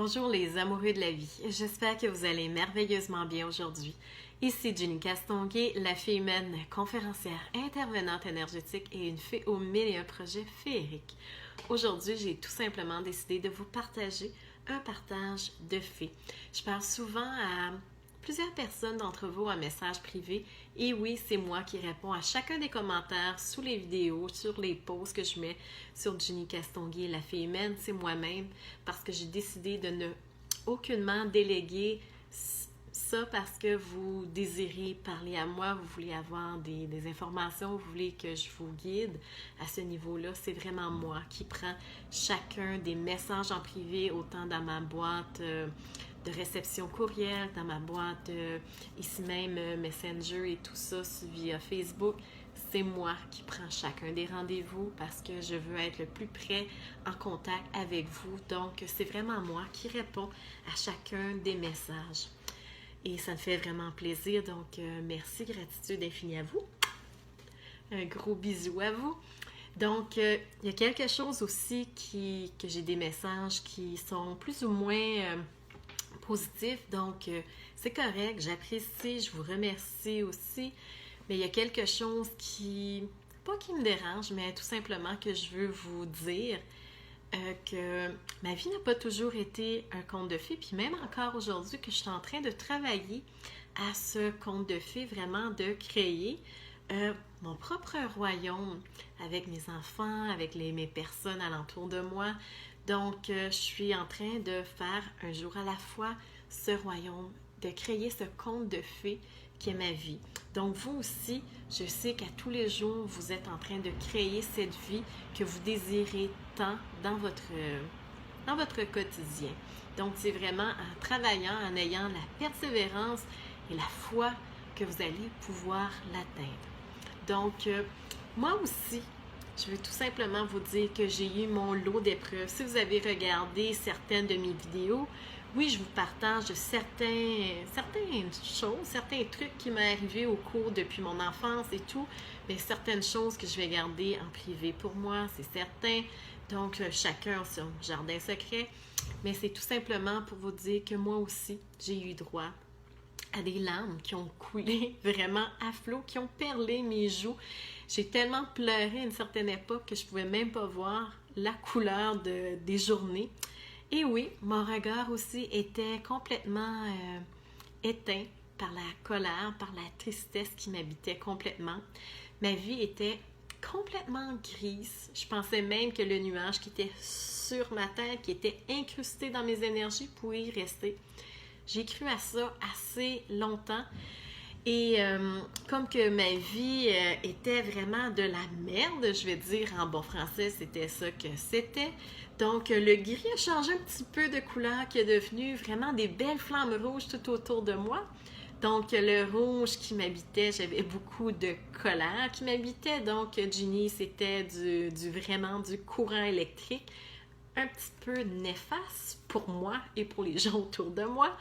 Bonjour les amoureux de la vie, j'espère que vous allez merveilleusement bien aujourd'hui. Ici Jenny Castonguay, la fée humaine, conférencière, intervenante énergétique et une fée aux mille et un projets féeriques. Aujourd'hui, j'ai tout simplement décidé de vous partager un partage de fées. Je parle souvent à plusieurs personnes d'entre vous en message privé et oui, c'est moi qui réponds à chacun des commentaires sous les vidéos, sur les posts que je mets sur Jenny Castonguay, la fée humaine, c'est moi-même parce que j'ai décidé de ne aucunement déléguer ça parce que vous désirez parler à moi, vous voulez avoir des informations, vous voulez que je vous guide à ce niveau-là. C'est vraiment moi qui prends chacun des messages en privé, autant dans ma boîte de réception courriel, dans ma boîte ici même Messenger et tout ça via Facebook. C'est moi qui prends chacun des rendez-vous parce que je veux être le plus près en contact avec vous. Donc, c'est vraiment moi qui réponds à chacun des messages. Et ça me fait vraiment plaisir. Donc, merci, gratitude infinie à vous. Un gros bisou à vous. Donc, il y a quelque chose aussi que j'ai des messages qui sont plus ou moins positifs. Donc, c'est correct. J'apprécie. Je vous remercie aussi. Mais il y a quelque chose pas qui me dérange, mais tout simplement que je veux vous dire que ma vie n'a pas toujours été un conte de fées, puis même encore aujourd'hui que je suis en train de travailler à ce conte de fées, vraiment de créer mon propre royaume avec mes enfants, avec mes personnes alentour de moi. Donc, je suis en train de faire un jour à la fois ce royaume, de créer ce conte de fées qui est ma vie. Donc, vous aussi, je sais qu'à tous les jours, vous êtes en train de créer cette vie que vous désirez tant dans votre quotidien. Donc, c'est vraiment en travaillant, en ayant la persévérance et la foi que vous allez pouvoir l'atteindre. Donc, moi aussi, je veux tout simplement vous dire que j'ai eu mon lot d'épreuves. Si vous avez regardé certaines de mes vidéos, oui, je vous partage certaines choses, certains trucs qui m'ont arrivé au cours depuis mon enfance et tout, mais certaines choses que je vais garder en privé pour moi, c'est certain. Donc, chacun a son jardin secret, mais c'est tout simplement pour vous dire que moi aussi, j'ai eu droit à des larmes qui ont coulé vraiment à flot, qui ont perlé mes joues. J'ai tellement pleuré à une certaine époque que je ne pouvais même pas voir la couleur des journées. Et oui, mon regard aussi était complètement éteint par la colère, par la tristesse qui m'habitait complètement. Ma vie était complètement grise. Je pensais même que le nuage qui était sur ma tête, qui était incrusté dans mes énergies, pouvait y rester. J'ai cru à ça assez longtemps. Et comme que ma vie était vraiment de la merde, je vais dire en bon français, c'était ça que c'était. Donc, le gris a changé un petit peu de couleur, qui est devenu vraiment des belles flammes rouges tout autour de moi. Donc, le rouge qui m'habitait, j'avais beaucoup de colère qui m'habitait. Donc, Jenny, c'était vraiment du courant électrique, un petit peu néfaste pour moi et pour les gens autour de moi.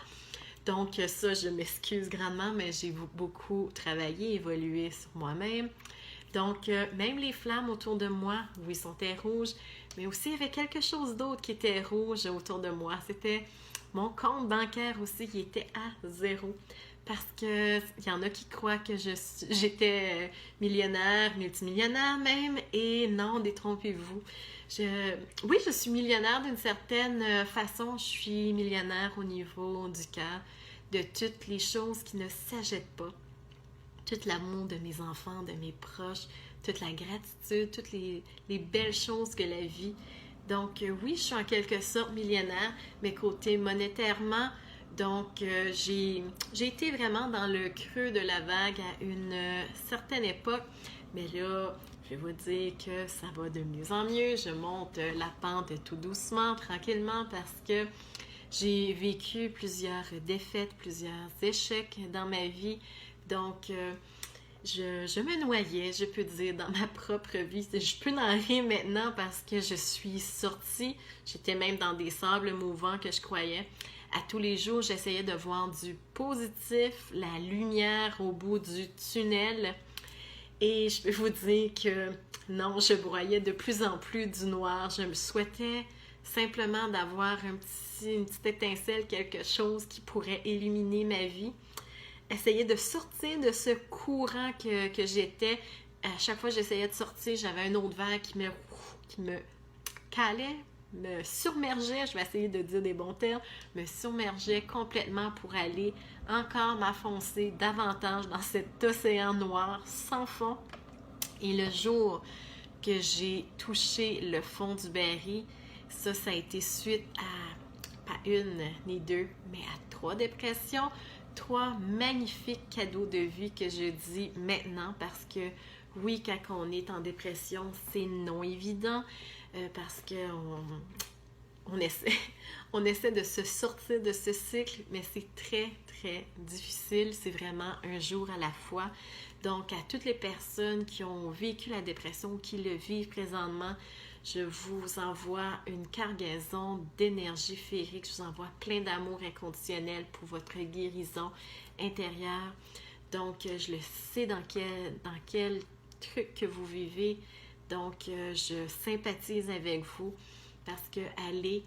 Donc ça, je m'excuse grandement, mais j'ai beaucoup travaillé, évolué sur moi-même. Donc, même les flammes autour de moi, oui, sont rouges, mais aussi il y avait quelque chose d'autre qui était rouge autour de moi. C'était mon compte bancaire aussi qui était à 0. Parce qu'il y en a qui croient que j'étais millionnaire, multimillionnaire même, et non, détrompez-vous. Oui, je suis millionnaire d'une certaine façon. Je suis millionnaire au niveau du cœur, de toutes les choses qui ne s'achètent pas. Tout l'amour de mes enfants, de mes proches, toute la gratitude, toutes les belles choses que la vie. Donc oui, je suis en quelque sorte millionnaire, mais côté monétairement, donc j'ai été vraiment dans le creux de la vague à une certaine époque, mais là, je vais vous dire que ça va de mieux en mieux. Je monte la pente tout doucement, tranquillement, parce que j'ai vécu plusieurs défaites, plusieurs échecs dans ma vie. Donc, je me noyais, je peux dire, dans ma propre vie. Je peux en rire maintenant parce que je suis sortie. J'étais même dans des sables mouvants que je croyais. À tous les jours, j'essayais de voir du positif, la lumière au bout du tunnel. Et je peux vous dire que non, je broyais de plus en plus du noir. Je me souhaitais simplement d'avoir une petite étincelle, quelque chose qui pourrait illuminer ma vie. Essayer de sortir de ce courant que j'étais. À chaque fois que j'essayais de sortir, j'avais un autre verre qui me calait, me submergeait, je vais essayer de dire des bons termes, me submergeait complètement pour aller encore m'enfoncer davantage dans cet océan noir sans fond. Et le jour que j'ai touché le fond du baril, ça a été suite à pas une ni deux, mais à 3 dépressions, 3 magnifiques cadeaux de vie que je dis maintenant parce que oui, quand on est en dépression, c'est non évident parce qu'on essaie de se sortir de ce cycle, mais c'est très, très difficile. C'est vraiment un jour à la fois. Donc, à toutes les personnes qui ont vécu la dépression ou qui le vivent présentement, je vous envoie une cargaison d'énergie féerique. Je vous envoie plein d'amour inconditionnel pour votre guérison intérieure. Donc, je le sais dans quel truc que vous vivez. Donc, je sympathise avec vous parce que aller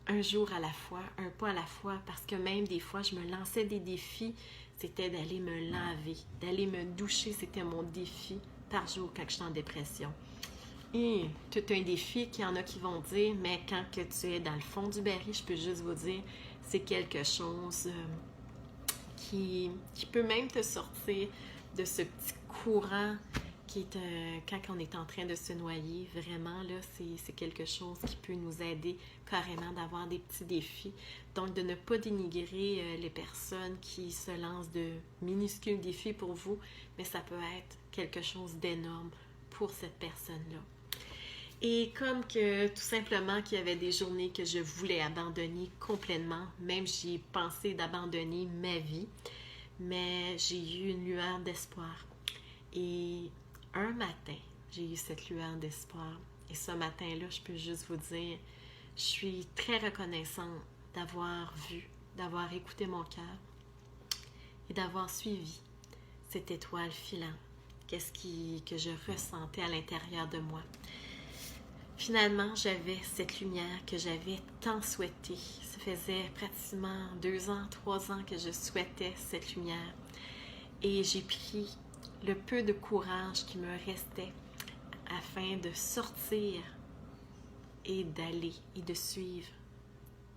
un jour à la fois, un pas à la fois, parce que même des fois, je me lançais des défis, c'était d'aller me laver, d'aller me doucher, c'était mon défi par jour quand j'étais en dépression. Et tout un défi qu'il y en a qui vont dire, mais quand que tu es dans le fond du baril, je peux juste vous dire, c'est quelque chose qui peut même te sortir de ce petit courant qui est quand on est en train de se noyer. Vraiment, là, c'est quelque chose qui peut nous aider carrément d'avoir des petits défis. Donc, de ne pas dénigrer les personnes qui se lancent de minuscules défis pour vous, mais ça peut être quelque chose d'énorme pour cette personne-là. Et comme que tout simplement qu'il y avait des journées que je voulais abandonner complètement, même j'y ai pensé d'abandonner ma vie, mais j'ai eu une lueur d'espoir. Et un matin, j'ai eu cette lueur d'espoir. Et ce matin-là, je peux juste vous dire, je suis très reconnaissante d'avoir vu, d'avoir écouté mon cœur et d'avoir suivi cette étoile filante. Qu'est-ce que je ressentais à l'intérieur de moi. Finalement, j'avais cette lumière que j'avais tant souhaitée. Ça faisait pratiquement 2 ans, 3 ans que je souhaitais cette lumière. Et j'ai pris le peu de courage qui me restait afin de sortir et d'aller et de suivre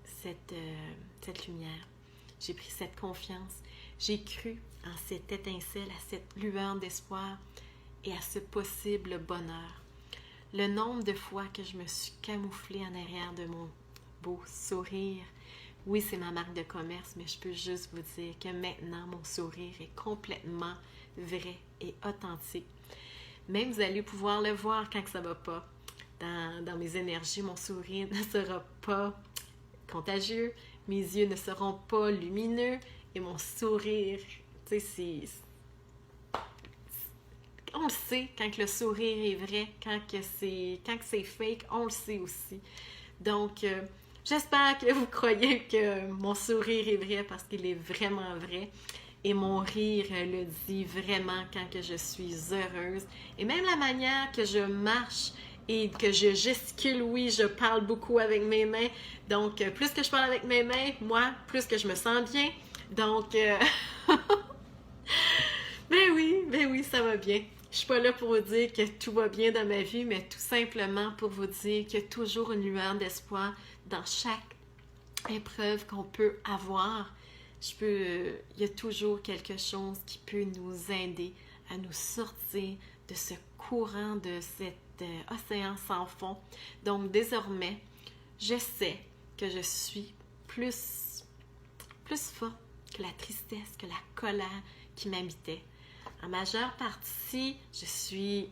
cette lumière. J'ai pris cette confiance. J'ai cru en cette étincelle, à cette lueur d'espoir et à ce possible bonheur. Le nombre de fois que je me suis camouflée en arrière de mon beau sourire, oui, c'est ma marque de commerce, mais je peux juste vous dire que maintenant, mon sourire est complètement vrai et authentique. Même vous allez pouvoir le voir quand ça ne va pas. Dans mes énergies, mon sourire ne sera pas contagieux, mes yeux ne seront pas lumineux et mon sourire, tu sais, on le sait quand le sourire est vrai, quand c'est fake, on le sait aussi. Donc, j'espère que vous croyez que mon sourire est vrai parce qu'il est vraiment vrai. Et mon rire le dit vraiment quand que je suis heureuse. Et même la manière que je marche et que je gesticule, oui, je parle beaucoup avec mes mains. Donc, plus que je parle avec mes mains, moi, plus que je me sens bien. Donc, ben oui, ça va bien. Je suis pas là pour vous dire que tout va bien dans ma vie, mais tout simplement pour vous dire qu'il y a toujours une lueur d'espoir dans chaque épreuve qu'on peut avoir. Il y a toujours quelque chose qui peut nous aider à nous sortir de ce courant, de cet océan sans fond. Donc désormais, je sais que je suis plus forte que la tristesse, que la colère qui m'habitait. En majeure partie, je suis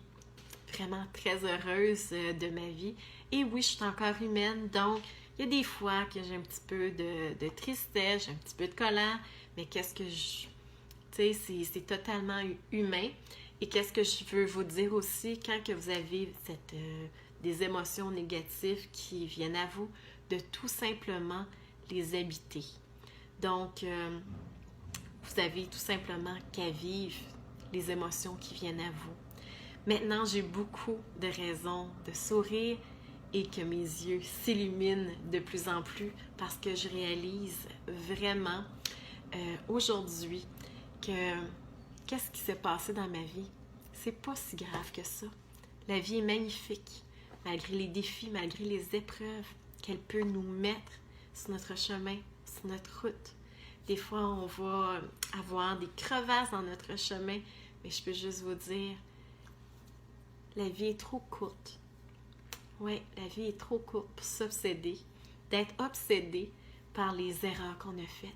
vraiment très heureuse de ma vie. Et oui, je suis encore humaine, donc il y a des fois que j'ai un petit peu de tristesse, j'ai un petit peu de colère, mais qu'est-ce que je... Tu sais, c'est totalement humain. Et qu'est-ce que je veux vous dire aussi, quand que vous avez des émotions négatives qui viennent à vous, de tout simplement les habiter. Donc, vous avez tout simplement qu'à vivre les émotions qui viennent à vous. Maintenant, j'ai beaucoup de raisons de sourire et que mes yeux s'illuminent de plus en plus parce que je réalise vraiment aujourd'hui que qu'est-ce qui s'est passé dans ma vie? C'est pas si grave que ça. La vie est magnifique, malgré les défis, malgré les épreuves qu'elle peut nous mettre sur notre chemin, sur notre route. Des fois, on va avoir des crevasses dans notre chemin, mais je peux juste vous dire, la vie est trop courte. Oui, la vie est trop courte pour s'obséder, d'être obsédé par les erreurs qu'on a faites,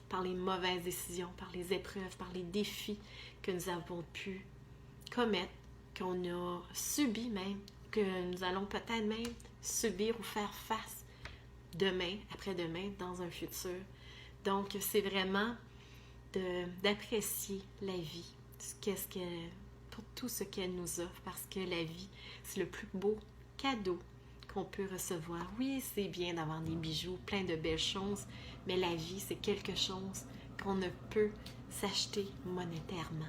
par les mauvaises décisions, par les épreuves, par les défis que nous avons pu commettre, qu'on a subi même, que nous allons peut-être même subir ou faire face demain, après-demain, dans un futur. Donc, c'est vraiment d'apprécier la vie, pour tout ce qu'elle nous offre, parce que la vie, c'est le plus beau cadeau qu'on peut recevoir. Oui, c'est bien d'avoir des bijoux, plein de belles choses, mais la vie, c'est quelque chose qu'on ne peut s'acheter monétairement.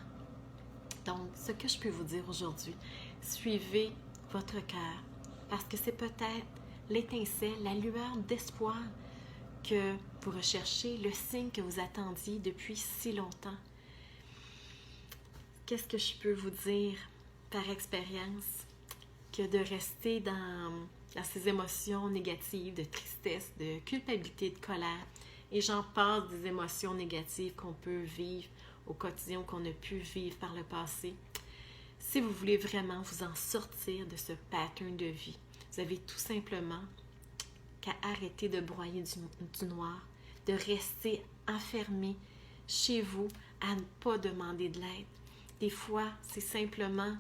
Donc, ce que je peux vous dire aujourd'hui, suivez votre cœur, parce que c'est peut-être l'étincelle, la lueur d'espoir que vous recherchez, le signe que vous attendiez depuis si longtemps. Qu'est-ce que je peux vous dire par expérience que de rester dans ces émotions négatives, de tristesse, de culpabilité, de colère, et j'en passe des émotions négatives qu'on peut vivre au quotidien, qu'on a pu vivre par le passé. Si vous voulez vraiment vous en sortir de ce pattern de vie, vous avez tout simplement qu'à arrêter de broyer du noir, de rester enfermé chez vous, à ne pas demander de l'aide. Des fois, c'est simplement,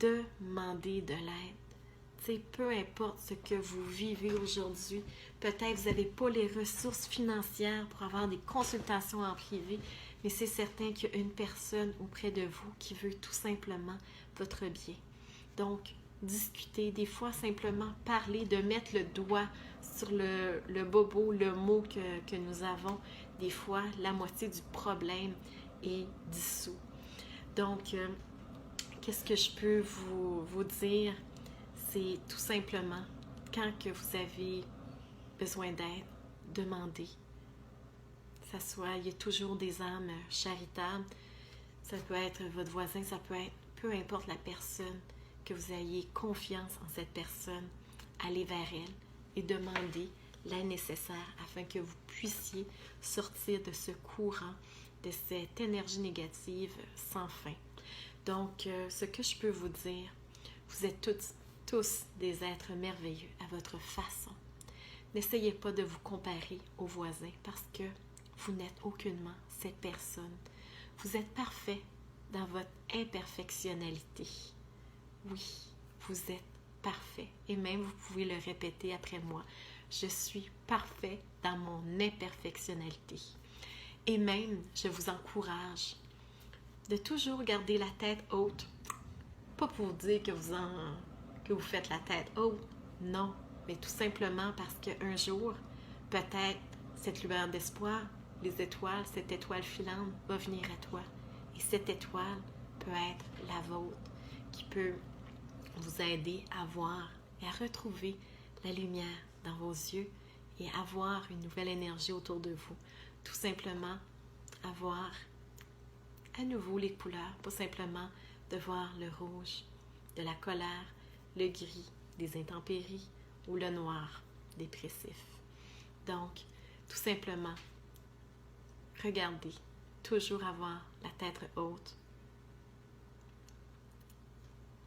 demander de l'aide. Peu importe ce que vous vivez aujourd'hui, peut-être vous n'avez pas les ressources financières pour avoir des consultations en privé, mais c'est certain qu'il y a une personne auprès de vous qui veut tout simplement votre bien. Donc, discuter, des fois simplement parler, de mettre le doigt sur le bobo, le mot que nous avons. Des fois, la moitié du problème est dissous. Donc, qu'est-ce que je peux vous dire? C'est tout simplement, quand que vous avez besoin d'aide, demandez. Il y a toujours des âmes charitables. Ça peut être votre voisin, ça peut être peu importe la personne, que vous ayez confiance en cette personne, allez vers elle et demandez l'aide nécessaire afin que vous puissiez sortir de ce courant, de cette énergie négative sans fin. Donc, ce que je peux vous dire, vous êtes tous des êtres merveilleux à votre façon. N'essayez pas de vous comparer aux voisins parce que vous n'êtes aucunement cette personne. Vous êtes parfait dans votre imperfectionnalité. Oui, vous êtes parfait. Et même, vous pouvez le répéter après moi. Je suis parfait dans mon imperfectionnalité. Et même, je vous encourage de toujours garder la tête haute. Pas pour dire que vous faites la tête haute. Non, mais tout simplement parce qu'un jour, peut-être, cette lueur d'espoir, les étoiles, cette étoile filante va venir à toi. Et cette étoile peut être la vôtre, qui peut vous aider à voir et à retrouver la lumière dans vos yeux et avoir une nouvelle énergie autour de vous. Tout simplement avoir à nouveau les couleurs, pas simplement de voir le rouge, de la colère, le gris, des intempéries ou le noir, dépressif. Donc, tout simplement, regardez, toujours avoir la tête haute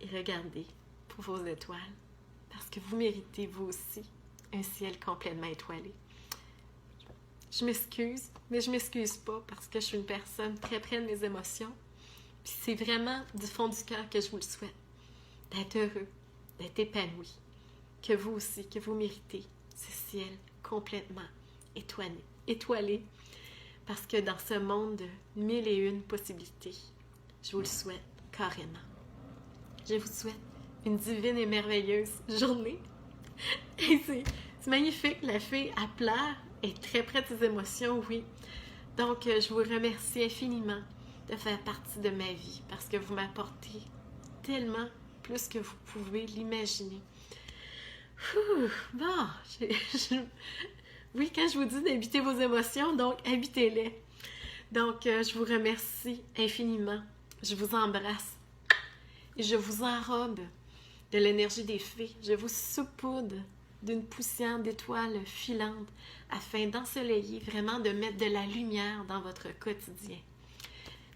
et regardez pour vos étoiles parce que vous méritez vous aussi un ciel complètement étoilé. Je m'excuse, mais je m'excuse pas parce que je suis une personne très près de mes émotions. Puis c'est vraiment du fond du cœur que je vous le souhaite, d'être heureux, d'être épanoui, que vous aussi, que vous méritez ce ciel complètement étoilé, parce que dans ce monde de 1001 possibilités, je vous le souhaite carrément. Je vous souhaite une divine et merveilleuse journée. Et c'est magnifique, la fille, elle pleure, est très près de ses émotions, oui. Donc, je vous remercie infiniment de faire partie de ma vie parce que vous m'apportez tellement plus que vous pouvez l'imaginer. Bon, oui, quand je vous dis d'habiter vos émotions, donc habitez-les. Donc, je vous remercie infiniment. Je vous embrasse. Et je vous enrobe de l'énergie des fées. Je vous saupoudre d'une poussière d'étoiles filantes afin d'ensoleiller, vraiment de mettre de la lumière dans votre quotidien.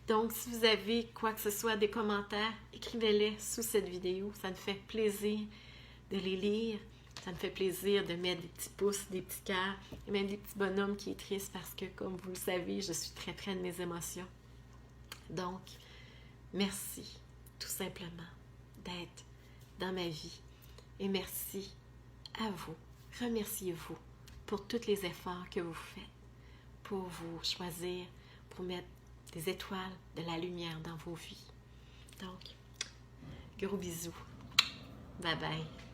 Donc, si vous avez quoi que ce soit, des commentaires, écrivez-les sous cette vidéo. Ça me fait plaisir de les lire. Ça me fait plaisir de mettre des petits pouces, des petits cœurs et même des petits bonhommes qui est triste parce que, comme vous le savez, je suis très près de mes émotions. Donc, merci tout simplement d'être dans ma vie. Et merci à vous. Remerciez-vous pour tous les efforts que vous faites pour vous choisir, pour mettre des étoiles, de la lumière dans vos vies. Donc, gros bisous. Bye bye.